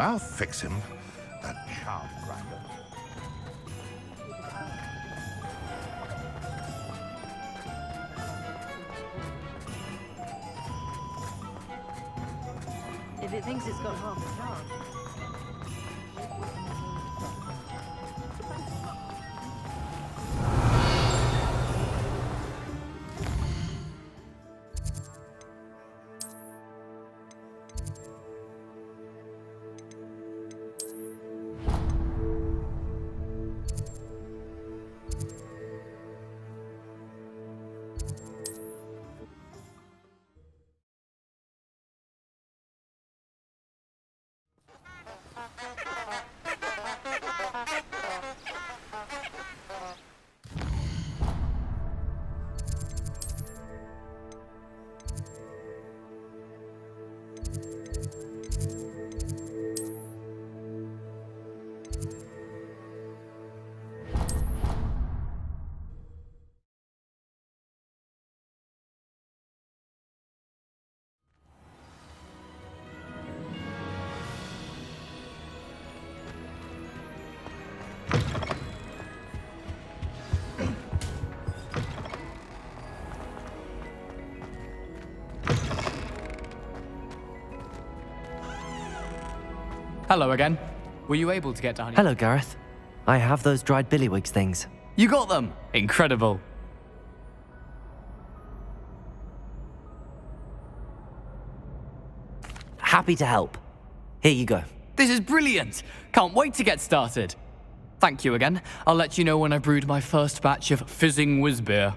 I'll fix him. That charm grinder. If it thinks it's got half a charm. Hello again. Were you able to get to Honey? Hello, Gareth. I have those dried billywigs things. You got them! Incredible. Happy to help. Here you go. This is brilliant! Can't wait to get started. Thank you again. I'll let you know when I brewed my first batch of fizzing whiz beer.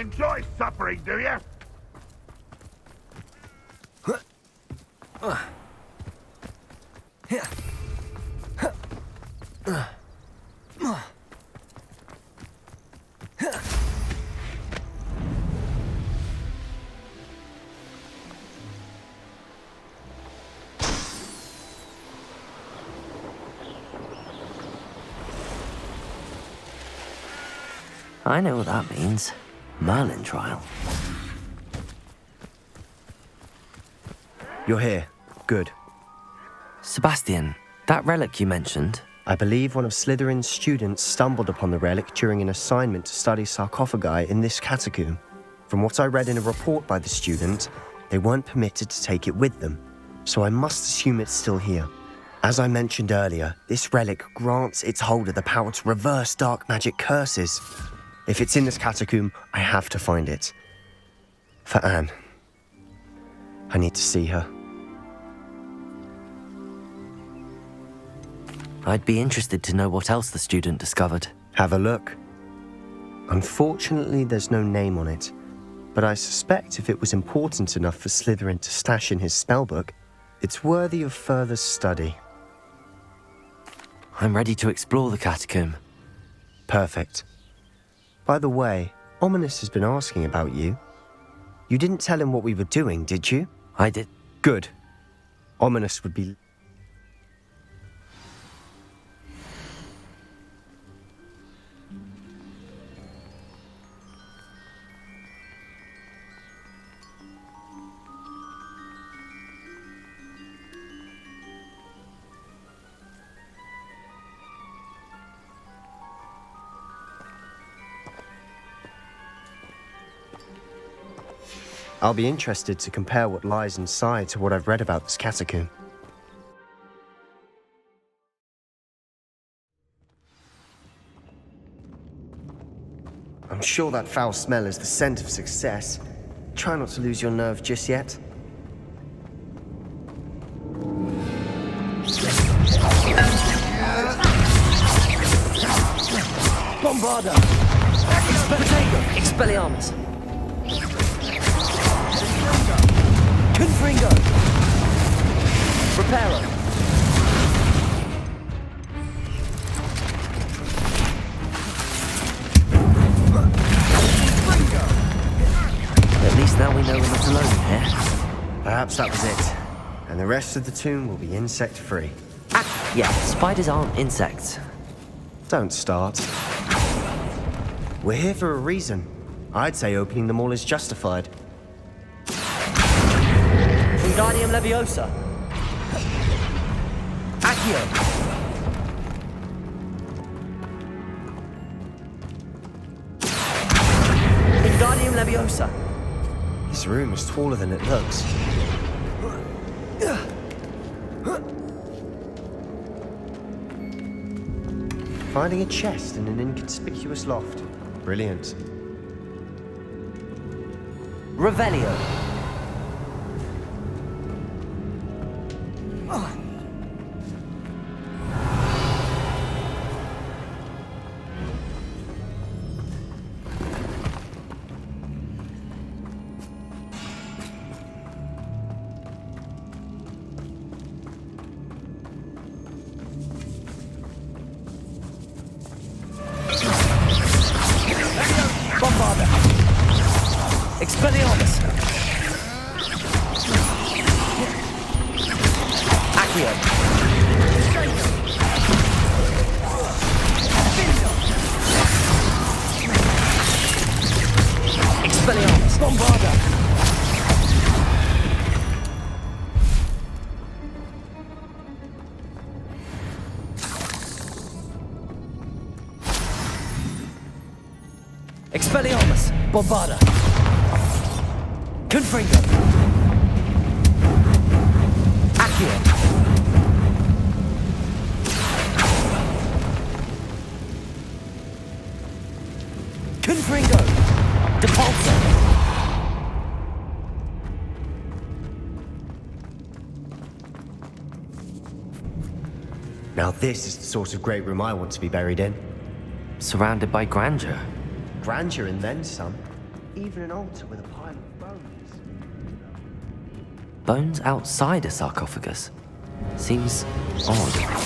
enjoy suffering, do you? I know what that means. Merlin trial. You're here. Good. Sebastian, that relic you mentioned, I believe one of Slytherin's students stumbled upon the relic during an assignment to study sarcophagi in this catacomb. From what I read in a report by the student, they weren't permitted to take it with them, so I must assume it's still here. As I mentioned earlier, this relic grants its holder the power to reverse dark magic curses. If it's in this catacomb, I have to find it. For Anne. I need to see her. I'd be interested to know what else the student discovered. Have a look. Unfortunately, there's no name on it, but I suspect if it was important enough for Slytherin to stash in his spellbook, it's worthy of further study. I'm ready to explore the catacomb. Perfect. By the way, Ominous has been asking about you. You didn't tell him what we were doing, did you? I did. Good. Ominous would be... I'll be interested to compare what lies inside to what I've read about this catacomb. I'm sure that foul smell is the scent of success. Try not to lose your nerve just yet. Bombarda! Expelliarmus! Confringo! Reparo! At least now we know we're not alone here. Perhaps that was it. And the rest of the tomb will be insect-free. Yeah, spiders aren't insects. Don't start. We're here for a reason. I'd say opening them all is justified. Wingardium Leviosa. Accio. Wingardium Leviosa. This room is taller than it looks. Finding a chest in an inconspicuous loft. Brilliant. Revelio. Bombarda. Expelliarmus. Accio. Expelliarmus. Bombarda. Expelliarmus! Bombarda! Confringo! Accio! Confringo! Depulso! Now this is the sort of great room I want to be buried in. Surrounded by grandeur. Grandeur and then some. even an altar with a pile of bones. Bones outside a sarcophagus? Seems odd.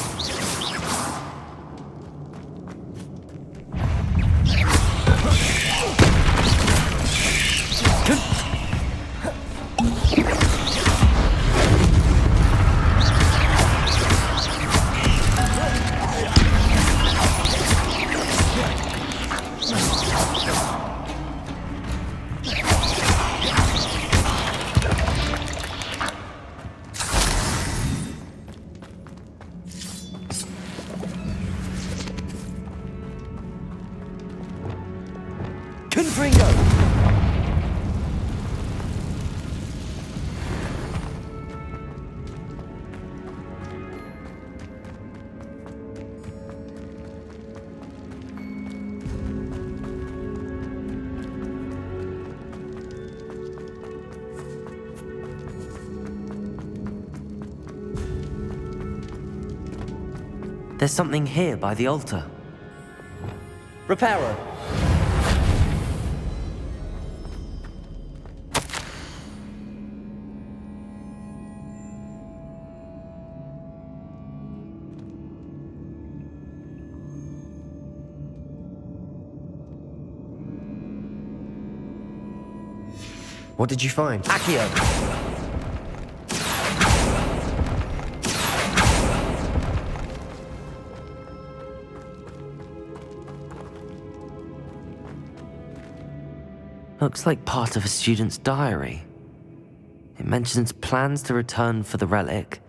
There's something here by the altar. Reparo. What did you find? Accio. Looks like part of a student's diary. It mentions plans to return for the relic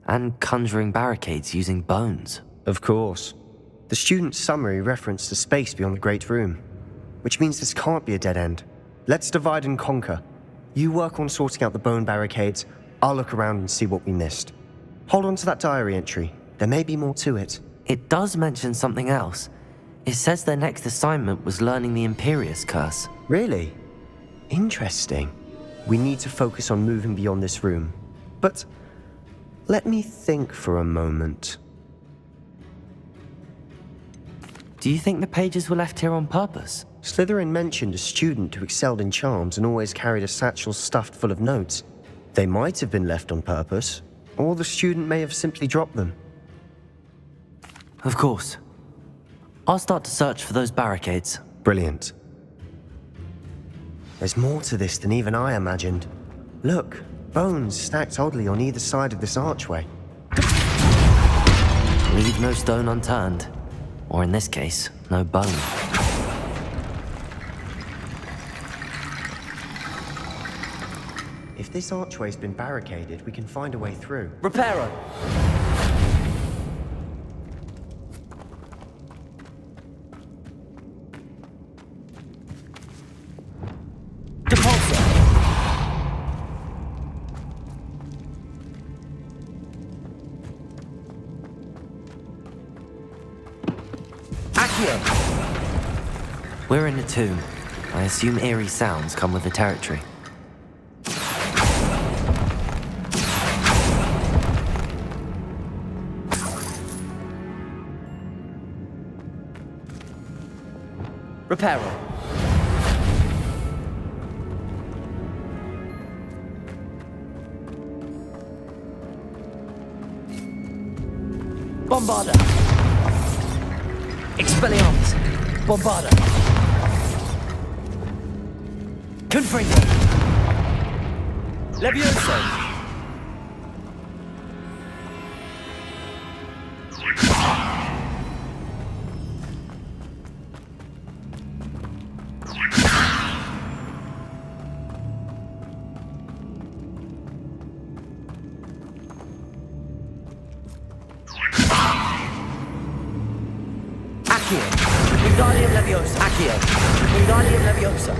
and conjuring barricades using bones. Of course. The student's summary referenced a space beyond the Great Room, which means this can't be a dead end. Let's divide and conquer. You work on sorting out the bone barricades, I'll look around and see what we missed. Hold on to that diary entry. There may be more to it. It does mention something else. It says their next assignment was learning the Imperius Curse. Really? Interesting. We need to focus on moving beyond this room. But let me think for a moment. Do you think the pages were left here on purpose? Slytherin mentioned a student who excelled in charms and always carried a satchel stuffed full of notes. They might have been left on purpose, or the student may have simply dropped them. Of course. I'll start to search for those barricades. Brilliant. There's more to this than even I imagined. Look, bones stacked oddly on either side of this archway. Leave no stone unturned. Or in this case, no bone. If this archway's been barricaded, we can find a way through. Reparo. Depulsor. Accio. We're in a tomb. I assume eerie sounds come with the territory. Reparo. Bombarda. Expelliarmus. Bombarda. Confringo. Levioso. Accio. Wingardium Leviosa. Accio. Wingardium Leviosa.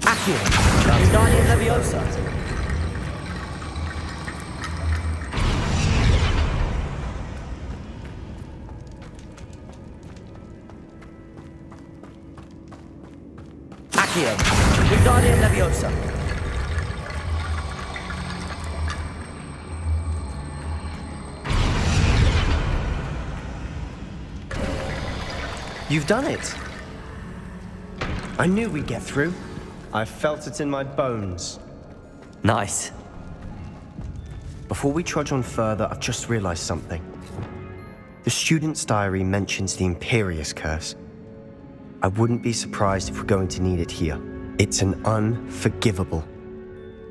Accio. Wingardium Leviosa. Accio. Wingardium Leviosa. You've done it. I knew we'd get through. I felt it in my bones. Nice. Before we trudge on further, I've just realized something. The student's diary mentions the Imperius Curse. I wouldn't be surprised if we're going to need it here. It's an unforgivable,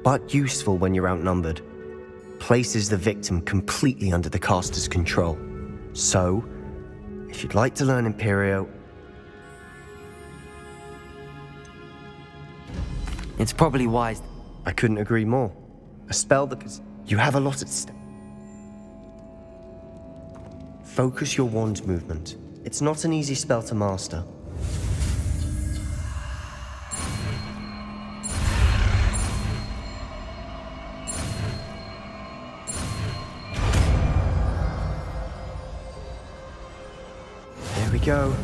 but useful when you're outnumbered. Places the victim completely under the caster's control. So, if you'd like to learn Imperio, It's probably wise. I couldn't agree more. A spell that could... You have a lot at stake. Focus your wand movement. It's not an easy spell to master. There we go.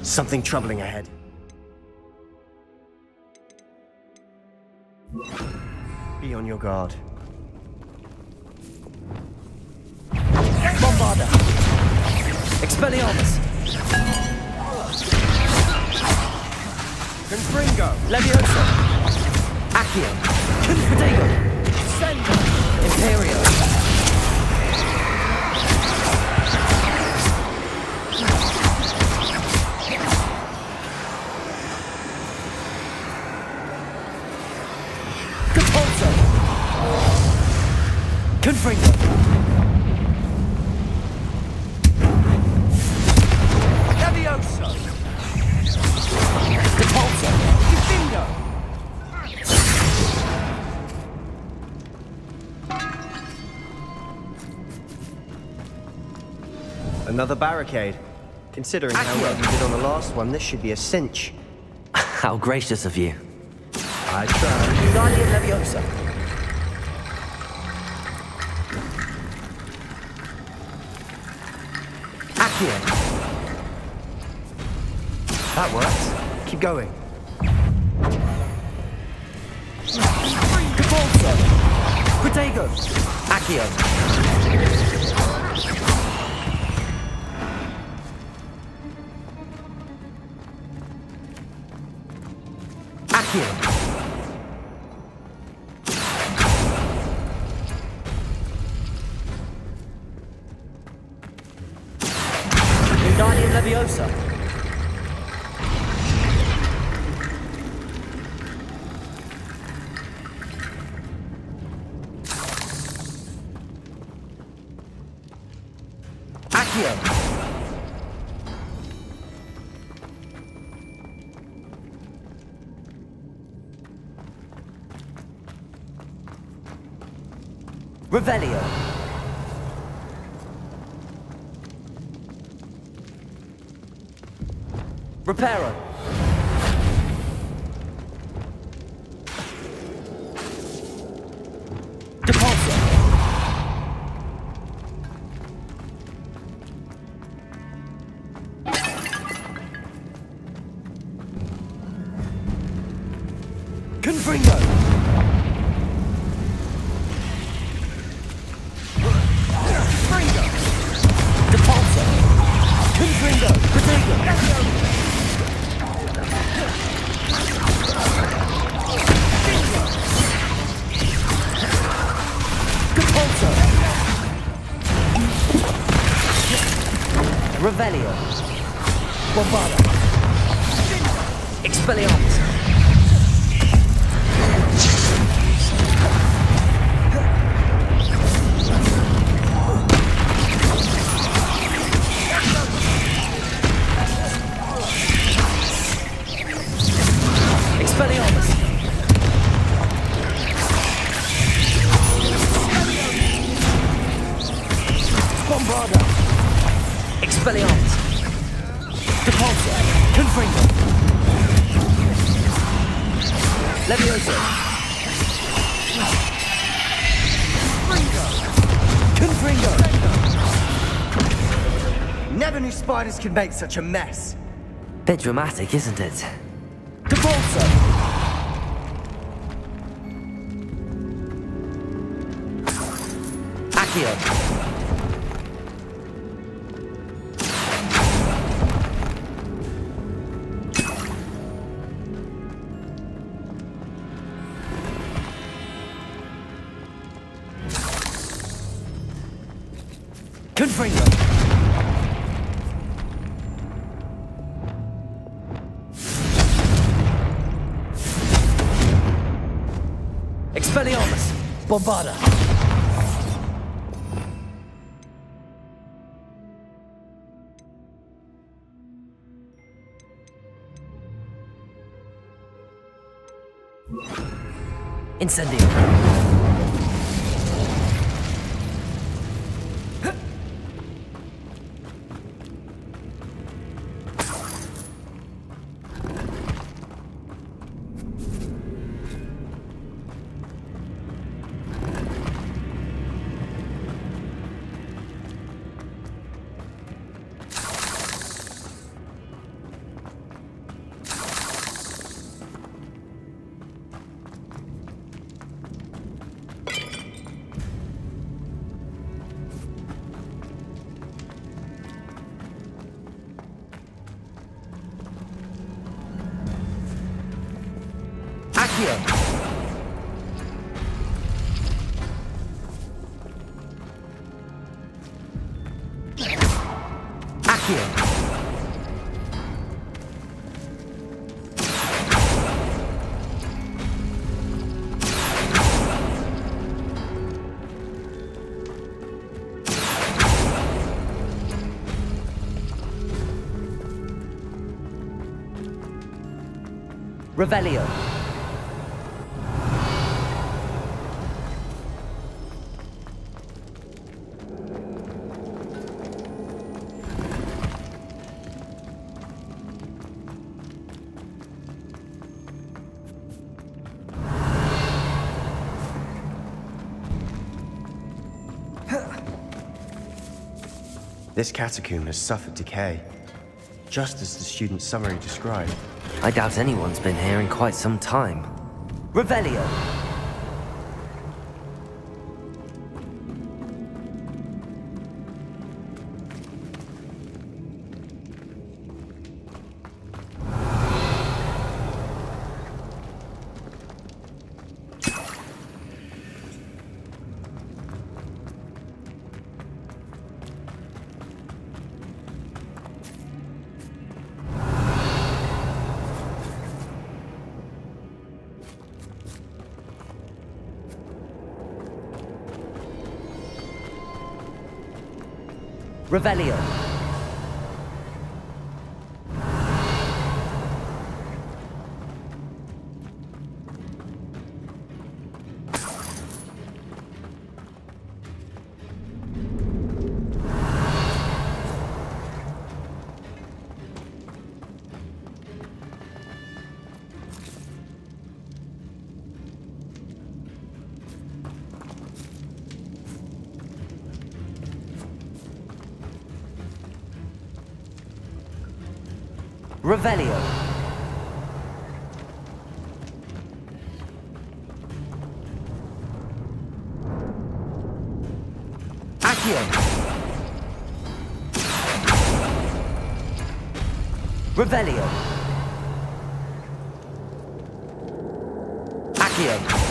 Something troubling ahead. Be on your guard. Bombarda. Expelliarmus. Confringo! Leviosa. Accio. Confidego. Sendo. Imperio. Capulso. Confringo. Leviosa. Capulso. Confringo. Another barricade. Considering how well you did on the last one, this should be a cinch. How gracious of you. I tried. Wingardium Leviosa. Accio. That works. Keep going. Capulso. Protego. Accio. Accio. Wingardium Leviosa. Accio. Revelio. Reparo. Depulso. Confringo. Confringo. Depulso. Confringo. Protego. Capulso. Revelio. Bombarda. Expelliarmus. Expelliarmus. Bombarda. Expelliarmus. Depulso. Confringo. Leviosa. Confringo. Never knew spiders could make such a mess. Bit dramatic, isn't it? Depulso. Accio. Confringo. Expelliarmus. Bombarda. Incendio. Accio. Accio. Revelio. This catacomb has suffered decay, just as the student's summary described. I doubt anyone's been here in quite some time. Revelio. Revelio. Revelio. Accio. Revelio. Accio.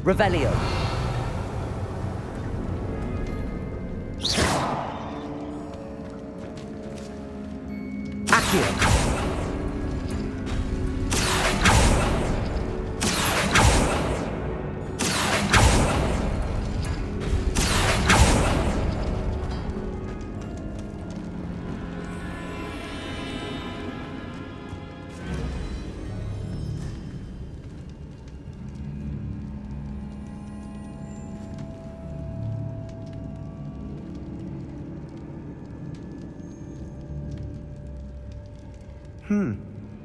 Revelio. Accio.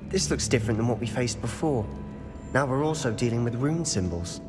This looks different than what we faced before. Now we're also dealing with rune symbols.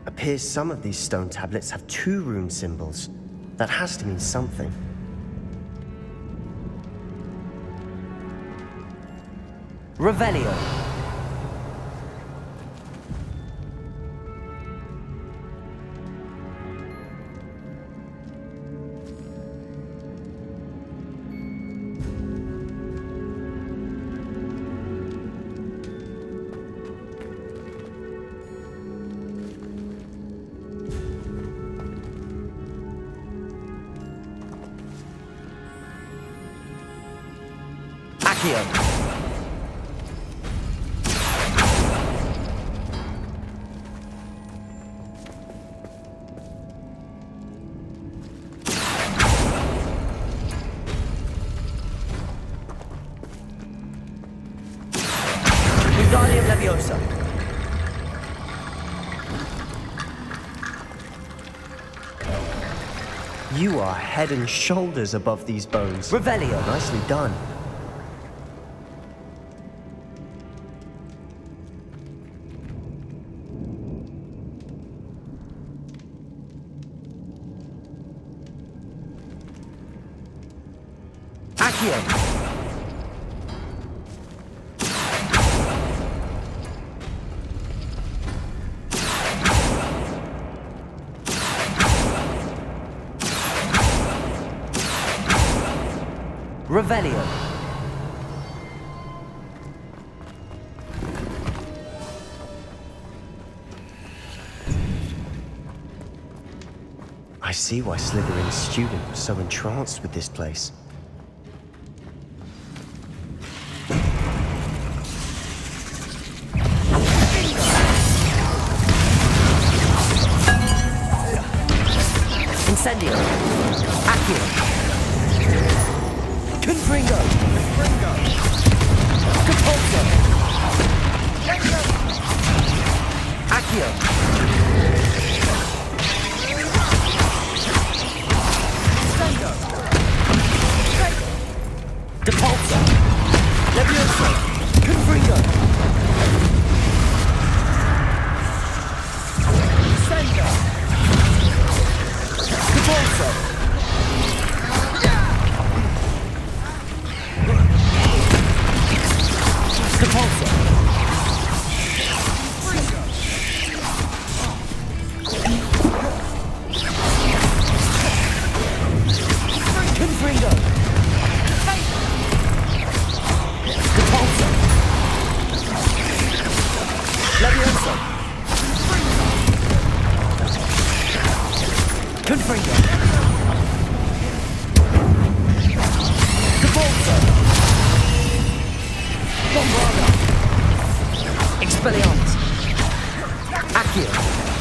Appears some of these stone tablets have 2 rune symbols. That has to mean something. Revelio. Accio. Wingardium Leviosa. You are head and shoulders above these bones. Revelio. Nicely done. Accio. Revelio. I see why Slytherin's student was so entranced with this place. Incendio. Accio. Confringo. Compulso. Accio. Depulso. Levioso. Confringo. Sendo. Compulso. Depulso. Confringo. Depulso. Levioso. Confringo. Depulso. Bombarda. Expelliarmus. Accio.